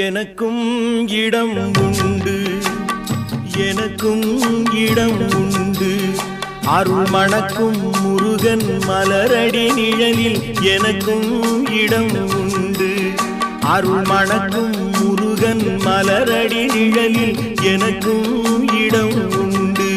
எனக்கும் இடம் உண்டு, எனக்கும் இடம் உண்டு. அருள் மணக்கும் முருகன் மலரடி நிழலில் எனக்கும் இடம் உண்டு. அருள் மணக்கும் முருகன் மலரடி நிழலில் எனக்கும் இடம் உண்டு.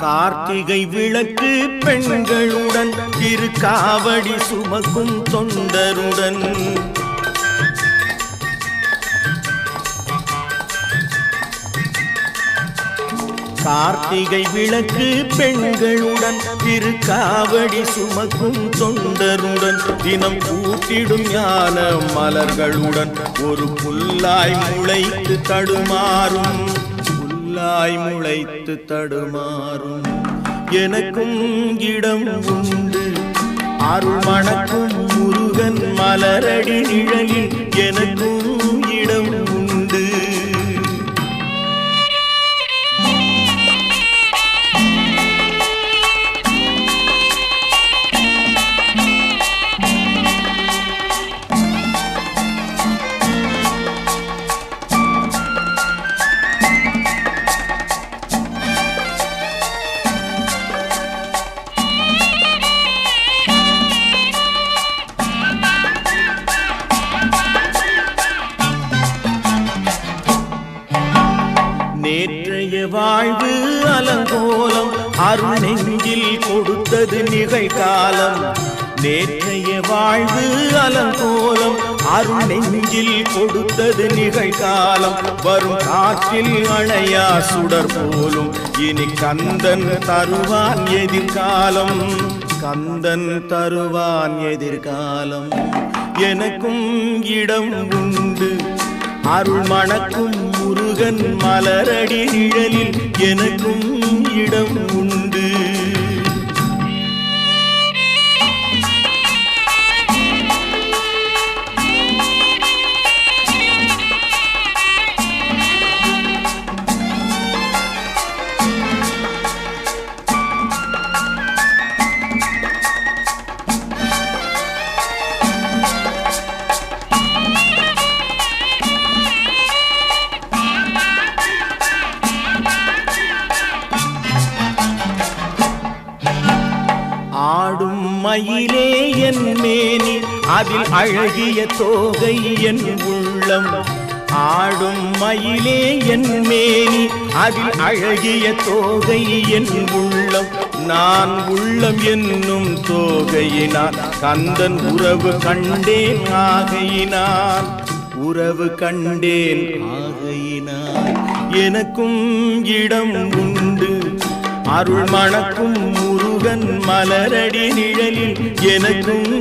கார்த்திகை விளக்கு பெண்களுடன் திருக்காவடி சுமக்கும் தொண்டருடன் கார்த்திகை விளக்கு பெண்களுடன் திருக்காவடி சுமக்கும் தொண்டருடன் தினம் கூட்டிடும் ஞான மலர்களுடன் ஒரு புல்லாய் முளைத்து தடுமாறும், புல்லாய் முளைத்து தடுமாறும். எனக்கும் இடம் உண்டு, அருள் மணக்கும் முருகன் மலரடி நிழலில் எனக்கும் இடம் உண்டு. நேற்றைய வாழ்வு அலங்கோலம் அருள் நெஞ்சில் கொடுத்தது நிகழ்காலம். நேற்றைய வாழ்வு அலங்கோலம் அருள் நெஞ்சில் கொடுத்தது நிகழ்காலம். வரும் காற்றில் அணையா சுடர் போலும் இனி கந்தன் தருவான் எதிர்காலம், கந்தன் தருவான் எதிர்காலம். எனக்கும் இடம் உண்டு, அருள் மணக்கும் முருகன் மலரடி நிழலில் எனக்கும் இடம் உண்டு. ஆடும் மயிலே என் மேனி அதில் அழகிய தோகை என் உள்ளம். ஆடும் மயிலே என் மேனி அதில் அழகிய தோகை என் உள்ளம். நான் உள்ளம் என்னும் தோகையினான் கந்தன் உறவு கண்டேன் ஆகையினான், உறவு கண்டேன் ஆகையினான். எனக்கும் இடம் உண்டு, அருள் மணக்கும் முருகன் மலரடி நிழலில் எனக்கும்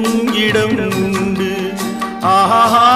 இடம் உண்டு. ஆஹா